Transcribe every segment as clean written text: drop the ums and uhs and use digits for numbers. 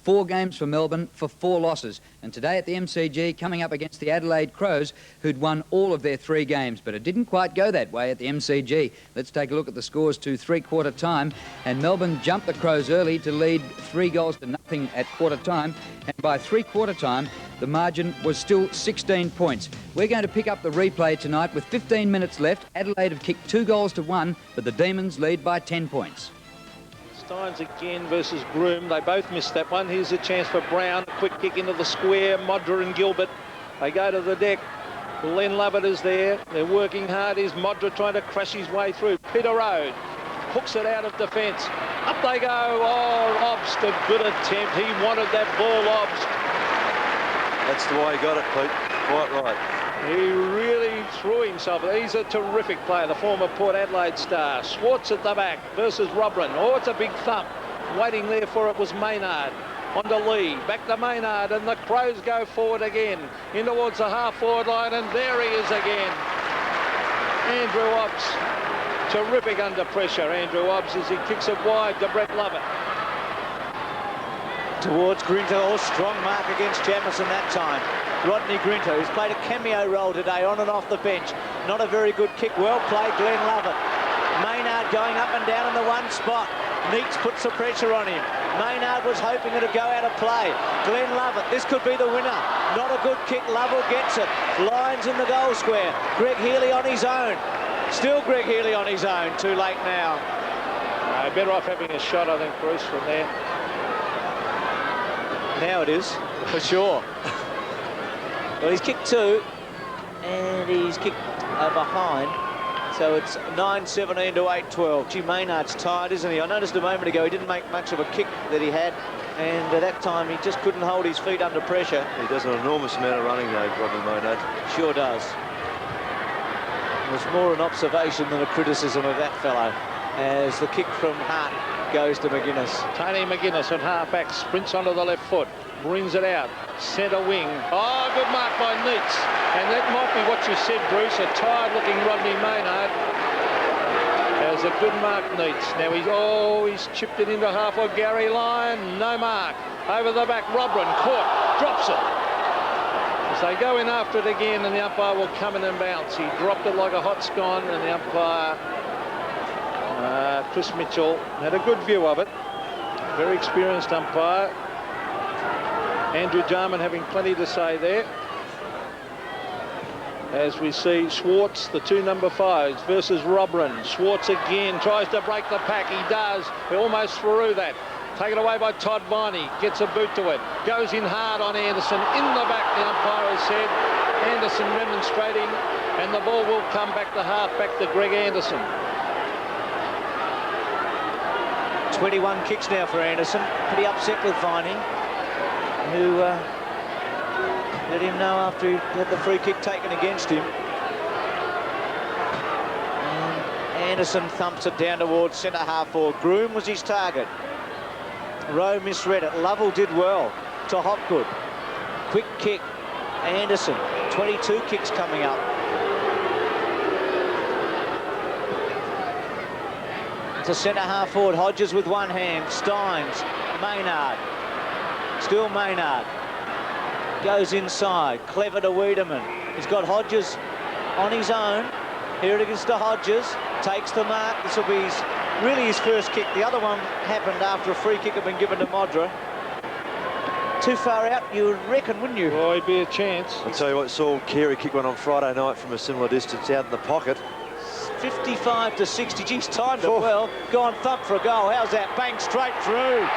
4 games for Melbourne for 4 losses. And today at the MCG, coming up against the Adelaide Crows, who'd won all of their 3 games. But it didn't quite go that way at the MCG. Let's take a look at the scores to 3/4 time. And Melbourne jumped the Crows early to lead 3 goals to nothing at quarter time. And by 3/4 time, the margin was still 16 points. We're going to pick up the replay tonight with 15 minutes left. Adelaide have kicked 2 goals to 1, but the Demons lead by 10 points. Steins again versus Groom. They both missed that one. Here's a chance for Brown. Quick kick into the square. Modra and Gilbert. They go to the deck. Len Lovett is there. They're working hard. Here's Modra trying to crash his way through. Peter Road hooks it out of defence. Up they go. Oh, Obst, a good attempt. He wanted that ball, Obst. That's the way he got it, Pete. Quite right. He really threw himself. He's a terrific player, the former Port Adelaide star. Schwartz at the back versus Robran. Oh, it's a big thump. Waiting there for it was Maynard. On to Lee. Back to Maynard, and the Crows go forward again. In towards the half-forward line, and there he is again. Andrew Obbs. Terrific under pressure, Andrew Obbs, as he kicks it wide to Brett Lovett. Towards Grinter. Oh, strong mark against Jamison that time. Rodney Grinter, who's played a cameo role today on and off the bench. Not a very good kick. Well played, Glenn Lovett. Maynard going up and down in the one spot. Neitz puts the pressure on him. Maynard was hoping it'd go out of play. Glenn Lovett, this could be the winner. Not a good kick. Lovell gets it. Lyons in the goal square. Greg Healy on his own. Still Greg Healy on his own. Too late now. Better off having a shot, I think, Bruce, from there. Now it is, for sure. Well, he's kicked 2, and he's kicked behind. So it's 9-17 to 8-12. Gee, Maynard's tired, isn't he? I noticed a moment ago he didn't make much of a kick that he had, and at that time he just couldn't hold his feet under pressure. He does an enormous amount of running, though, Rodney Maynard. Sure does. It was more an observation than a criticism of that fellow, as the kick from Hart goes to McGuinness. Tony McGuinness at half-back, sprints onto the left foot, brings it out, centre wing. Oh, good mark by Neitz. And that might be what you said, Bruce, a tired-looking Rodney Maynard. Has a good mark, Neitz. Now he's chipped it into half of Garry. Lyon, no mark. Over the back, Robran, caught, drops it. As they go in after it again, and the umpire will come in and bounce. He dropped it like a hot scone, and the umpire, Chris Mitchell, had a good view of it. Very experienced umpire. Andrew Jarman having plenty to say there. As we see Schwartz, the 2 number 5s versus Robran. Schwartz again tries to break the pack. He does. We're almost through that. Taken away by Todd Viney. Gets a boot to it. Goes in hard on Anderson. In the back, the umpire has said. Anderson remonstrating. And the ball will come back to half, back to Greg Anderson. 21 kicks now for Anderson. Pretty upset with Viney, who let him know after he had the free kick taken against him. And Anderson thumps it down towards centre half forward. Groom was his target. Rowe misread it. Lovell did well to Hopgood. Quick kick. Anderson. 22 kicks coming up. To centre half forward. Hodges with one hand. Steins. Maynard. Still Maynard. Goes inside. Clever to Wiedemann. He's got Hodges on his own. Here it is to Hodges. Takes the mark. This will be really his first kick. The other one happened after a free kick had been given to Modra. Too far out, you would reckon, wouldn't you? Oh, it'd be a chance. I'll tell you what, saw Carey kick one on Friday night from a similar distance out in the pocket. 55 to 60. Geez, timed it well. Gone thump for a goal. How's that? Bang straight through.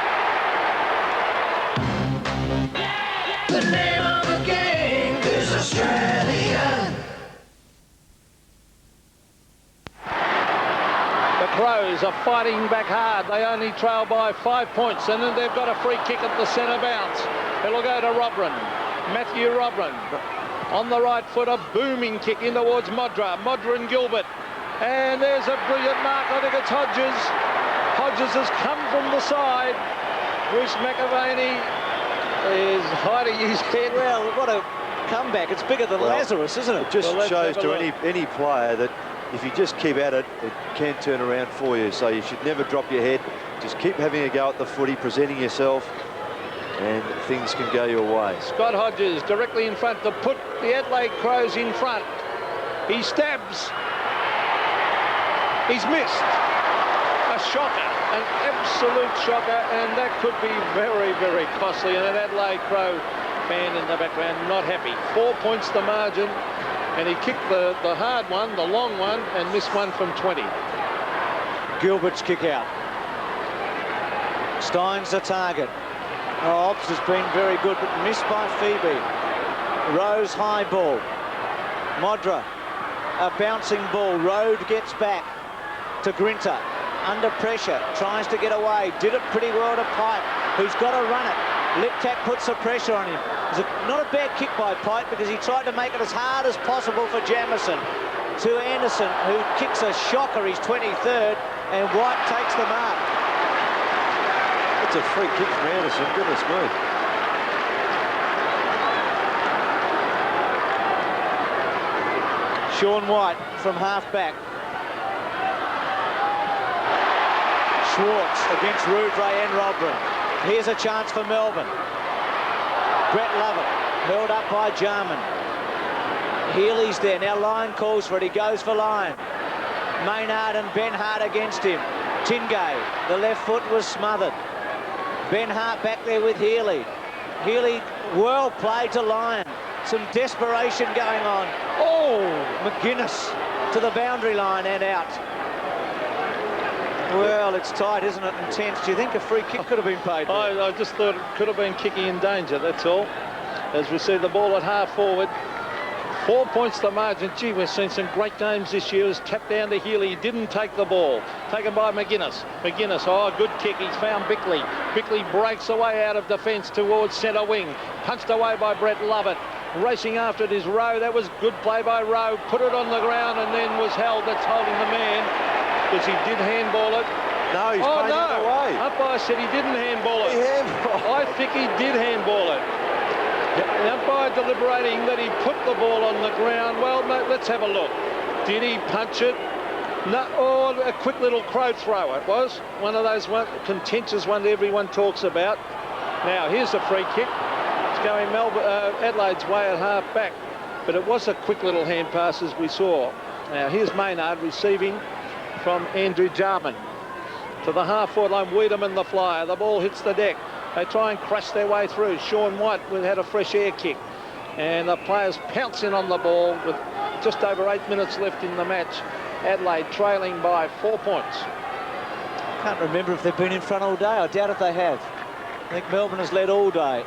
The name of the game is Australian. The Crows are fighting back hard. They only trail by 5 points, and then they've got a free kick at the centre bounce. It'll go to Robran. Matthew Robran. On the right foot, a booming kick in towards Modra. Modra and Gilbert. And there's a brilliant mark. I think it's Hodges. Hodges has come from the side. Bruce McAvaney is hiding his head. Well, what a comeback. It's bigger than Lazarus, isn't it? It just shows to any player that if you just keep at it, it can turn around for you. So you should never drop your head. Just keep having a go at the footy, presenting yourself. things can go your way. Scott Hodges directly in front to put the Adelaide Crows in front. He stabs. He's missed. A shocker, an absolute shocker, and that could be very, very costly. And an Adelaide Crow fan in the background not happy. 4 points the margin, and he kicked the hard one, the long one, and missed one from 20. Gilbert's kick out. Stein's the target. Oh, Ops has been very good, but missed by Phoebe. Rose high ball. Modra, a bouncing ball. Rode gets back to Grinter. Under pressure, tries to get away. Did it pretty well to Pipe, who's got to run it. Liptak puts the pressure on him. It's not a bad kick by Pipe because he tried to make it as hard as possible for Jamieson. To Anderson, who kicks a shocker. He's 23rd, and White takes the mark. It's a free kick from Anderson, goodness me. Sean White from half-back. Schwartz against Rouvray and Robran. Here's a chance for Melbourne. Brett Lovell held up by Jarman. Healy's there. Now Lyon calls for it. He goes for Lyon. Maynard and Ben Hart against him. Tingay, the left foot was smothered. Ben Hart back there with Healy. Healy, well played to Lyon. Some desperation going on. Oh, McGuinness to the boundary line and out. Well, it's tight, isn't it? Intense. Do you think a free kick could have been paid? I just thought it could have been kicking in danger, that's all. As we see the ball at half forward. 4 points the margin. Gee, we've seen some great games this year. It's tapped down to Healy. He didn't take the ball. Taken by McGuinness. McGuinness, oh, good kick. He's found Bickley. Bickley breaks away out of defence towards centre wing. Punched away by Brett Lovett. Racing after it is Rowe. That was good play by Rowe. Put it on the ground and then was held. That's holding the man because he did handball it. No, he's playing it away. Umpire said he didn't handball it. He handballed. I think he did handball it. The umpire deliberating that he put the ball on the ground. Well, mate, let's have a look. Did he punch it? No. Oh, a quick little crow throw it was. One of those contentious ones everyone talks about. Now, here's a free kick. It's going Adelaide's way at half back. But it was a quick little hand pass as we saw. Now, here's Maynard receiving from Andrew Jarman. To the half-forward line, Wiedemann the flyer. The ball hits the deck. They try and crash their way through. Sean White had a fresh air kick. And the players pounce in on the ball with just over 8 minutes left in the match. Adelaide trailing by 4 points. Can't remember if they've been in front all day. I doubt if they have. I think Melbourne has led all day.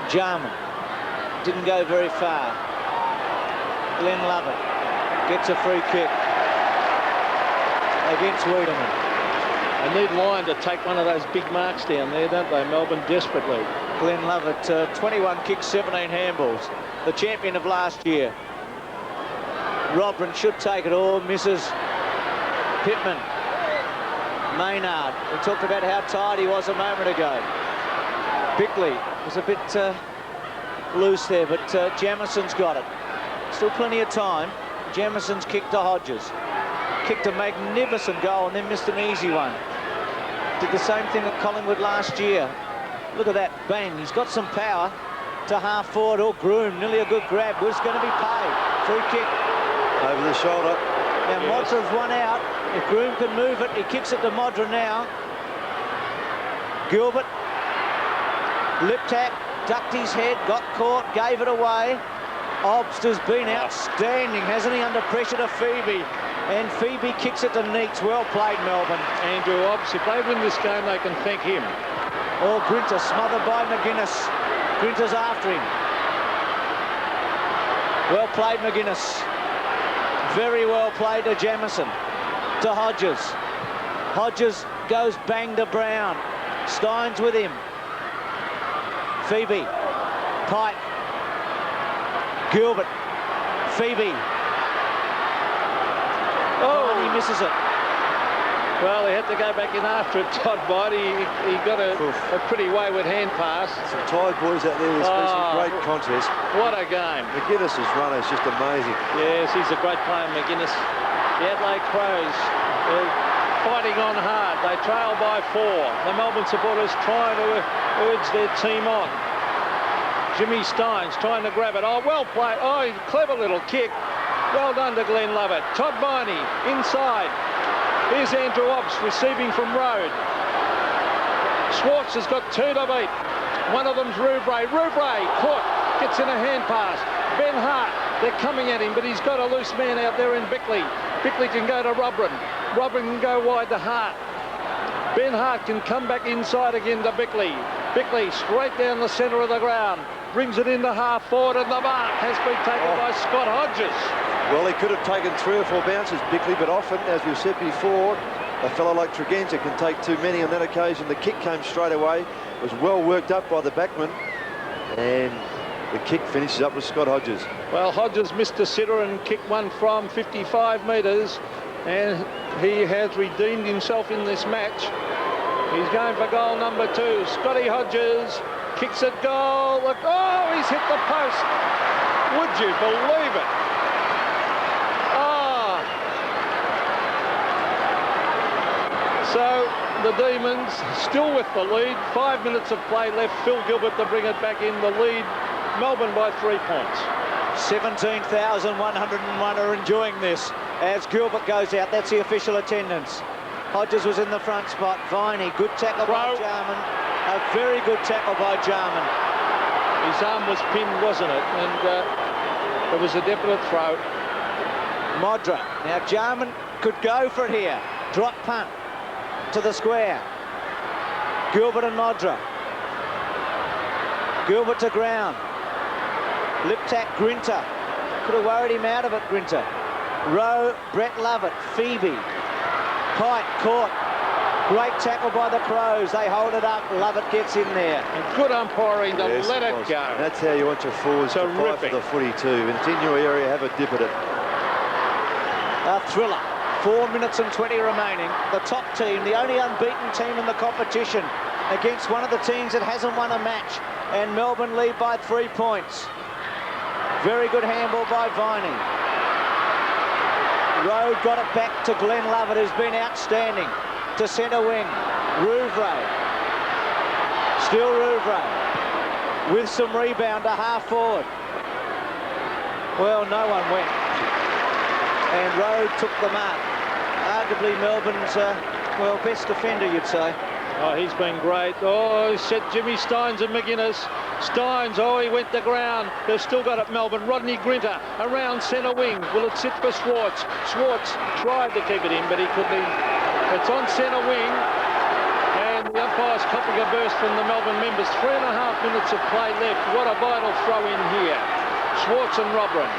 Jarman didn't go very far. Glenn Lovett gets a free kick against Wiedemann. They need Lyon to take one of those big marks down there, don't they, Melbourne, desperately. Glenn Lovett, 21 kicks, 17 handballs. The champion of last year. Robran should take it all, misses. Pittman. Maynard. We talked about how tired he was a moment ago. Bickley was a bit loose there, but Jamison's got it. Still plenty of time. Jamison's kicked to Hodges. Kicked a magnificent goal and then missed an easy one. Did the same thing at Collingwood last year. Look at that, bang. He's got some power to half forward. Oh, Groom, nearly a good grab. Was going to be paid. Free kick. Over the shoulder. Now, yes. Modra's one out. If Groom can move it, he kicks it to Modra now. Gilbert. Lip tap, ducked his head, got caught, gave it away. Obst has been outstanding, hasn't he, under pressure to Phoebe. And Phoebe kicks it to Neitz. Well played, Melbourne. Andrew Obst, if they win this game, they can thank him. Oh, Grinter smothered by McGuinness. Grinter's after him. Well played, McGuinness. Very well played to Jamieson. To Hodges. Hodges goes bang to Brown. Stein's with him. Phoebe. Pipe. Gilbert. Phoebe. Oh, and he misses it. Well, he had to go back in after it, Todd White. He got a pretty wayward hand pass. Some tired boys out there. There's been some great contest. What a game. McGuinness's run is just amazing. Yes, he's a great player, McGuinness. The Adelaide Crows fighting on hard. They trail by 4. The Melbourne supporters trying to urge their team on. Jimmy Steins trying to grab it. Oh, well played. Oh, clever little kick. Well done to Glenn Lovett. Todd Viney inside. Here's Andrew Obbs receiving from Road. Schwartz has got 2 to beat. One of them's Roubre. Roubre caught. Gets in a hand pass. Ben Hart. They're coming at him, but he's got a loose man out there in Bickley. Bickley can go to Robrin. Robrin can go wide to Hart. Ben Hart can come back inside again to Bickley. Bickley straight down the centre of the ground. Brings it into half forward, and the mark has been taken by Scott Hodges. Well, he could have taken 3 or 4 bounces, Bickley, but often, as we've said before, a fellow like Tregenza can take too many. On that occasion, the kick came straight away. It was well worked up by the backman, and the kick finishes up with Scott Hodges. Well, Hodges missed a sitter and kicked one from 55 metres, and he has redeemed himself in this match. He's going for goal number 2. Scotty Hodges kicks it goal. Look, oh, he's hit the post. Would you believe it? Ah. So the Demons still with the lead. 5 minutes of play left. Phil Gilbert to bring it back in the lead. Melbourne by 3 points. 17,101 are enjoying this as Gilbert goes out. That's the official attendance. Hodges was in the front spot. Viney, good tackle by Jarman. A very good tackle by Jarman. His arm was pinned, wasn't it? And it was a definite throw. Modra. Now Jarman could go for it here. Drop punt to the square. Gilbert and Modra. Gilbert to ground. Lip tack Grinter. Could have worried him out of it, Grinter. Rowe, Brett Lovett, Phoebe. Pike caught. Great tackle by the Crows. They hold it up. Lovett gets in there. And good umpiring to let it go. That's how you want your forwards to fight for the footy too. When it's in your area, have a dip at it. A thriller. 4 minutes and 20 remaining. The top team, the only unbeaten team in the competition, against one of the teams that hasn't won a match. And Melbourne lead by 3 points. Very good handball by Viney. Rowe got it back to Glenn Lovett, who's been outstanding. To centre wing. Rouvray. Still Rouvray. With some rebound to half forward. Well, no one went. And Rowe took the mark. Arguably Melbourne's, well, best defender, you'd say. Oh, he's been great. Oh, he set Jimmy Steins and McGuinness. Steins, oh, he went to ground. They've still got it, Melbourne. Rodney Grinter around centre wing. Will it sit for Schwartz? Schwartz tried to keep it in, but he couldn't. It's on centre wing. And the umpire's copying a burst from the Melbourne members. 3.5 minutes of play left. What a vital throw in here. Schwartz and Robrin.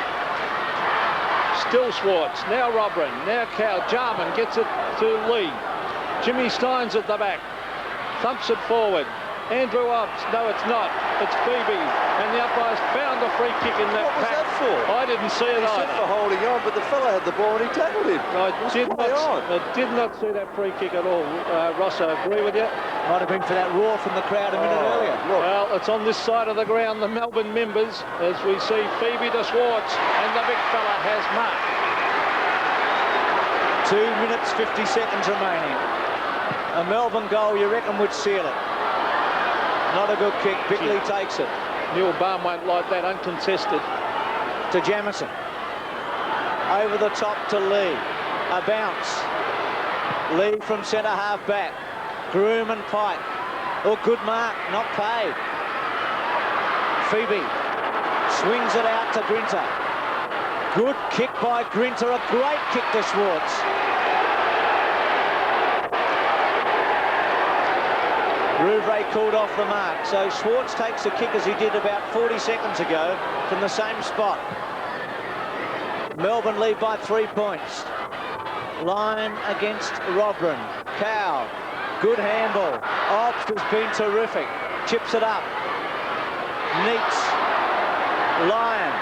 Still Schwartz. Now Robrin. Now Cow. Jarman gets it to Lee. Jimmy Steins at the back. Thumps it forward. Andrew Obbs. No, it's not. It's Phoebe. And the umpire's found a free kick in that pack. What was that for? I didn't see it either. For holding on, but the fella had the ball and he tackled him. I did not see that free kick at all. Ross, I agree with you. Might have been for that roar from the crowd a minute earlier. Look. Well, it's on this side of the ground, the Melbourne members, as we see Phoebe to Schwartz, and the big fella has marked. 2 minutes, 50 seconds remaining. A Melbourne goal, you reckon, would seal it. Not a good kick. Bickley takes it. Neil Baum won't like that, uncontested. To Jamison. Over the top to Lee. A bounce. Lee from centre half back. Groom and Pike. Oh, good mark. Not paid. Phoebe swings it out to Grinter. Good kick by Grinter. A great kick to Schwartz. Rouvray called off the mark, so Schwartz takes a kick as he did about 40 seconds ago from the same spot. Melbourne lead by 3 points. Lyon against Robrin. Cow, good handball. Obbs has been terrific. Chips it up. Neitz. Lyon.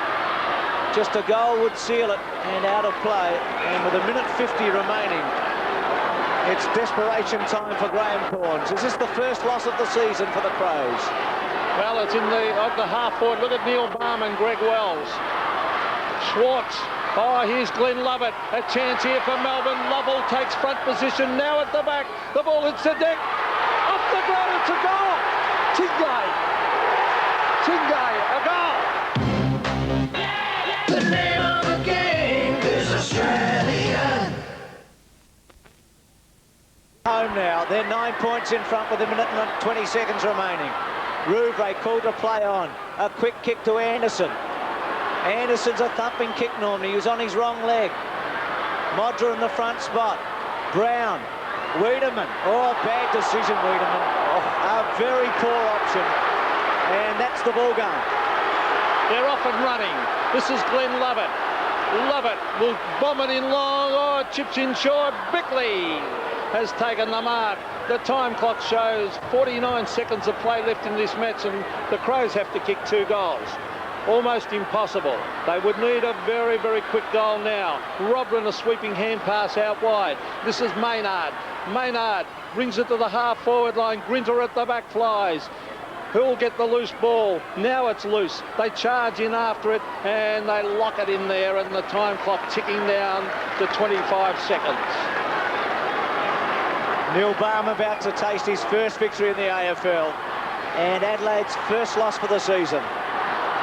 Just a goal would seal it, and out of play. And with 1:50 remaining, it's desperation time for Graham Corns. Is this the first loss of the season for the Crows? Well, it's in the half forward. Look at Neil Baum and Greg Wells. Schwartz Oh, here's Glenn Lovett. A chance here for Melbourne. Lovell takes front position now at the back. The ball hits the deck. Off the ground, it's a goal. Tingay. Tingay, a goal. The name of the game is Australian. Home now. They're 9 points in front with a minute and 20 seconds remaining. Rouvray called to play on. A quick kick to Anderson. Anderson's a thumping kick normally. He was on his wrong leg. Modra in the front spot. Brown. Wiedemann. Oh, bad decision, Wiedemann. A very poor option. And that's the ball game. They're off and running. This is Glenn Lovett. Lovett will bomb it in long. Oh, chips in short. Bickley has taken the mark. The time clock shows 49 seconds of play left in this match, and the Crows have to kick 2 goals. Almost impossible. They would need a very, very quick goal now. Robrin, a sweeping hand pass out wide. This is Maynard. Maynard brings it to the half-forward line. Grinter at the back flies. Who'll get the loose ball? Now it's loose. They charge in after it, and they lock it in there, and the time clock ticking down to 25 seconds. Neil Baum about to taste his first victory in the AFL, and Adelaide's first loss for the season.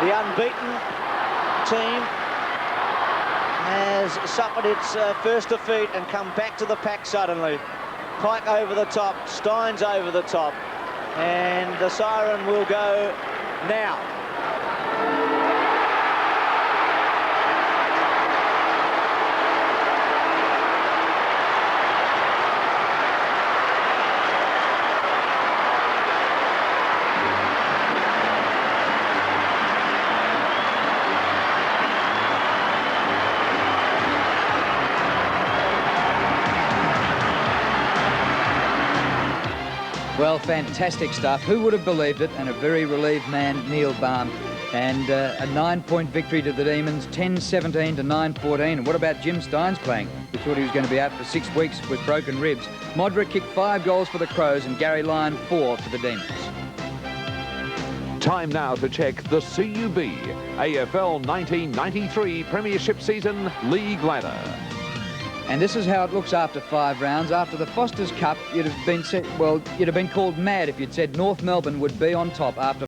The unbeaten team has suffered its first defeat and come back to the pack suddenly. Pike over the top, Steins over the top, and the siren will go now. Well, fantastic stuff. Who would have believed it? And a very relieved man, Neil Baum. And a 9-point victory to the Demons, 10-17 to 9-14. And what about Jim Steins playing? We thought he was going to be out for 6 weeks with broken ribs. Modra kicked 5 goals for the Crows and Garry Lyon 4 for the Demons. Time now to check the CUB AFL 1993 Premiership Season League Ladder. And this is how it looks after 5 rounds. After the Foster's Cup, you'd have been called mad if you'd said North Melbourne would be on top after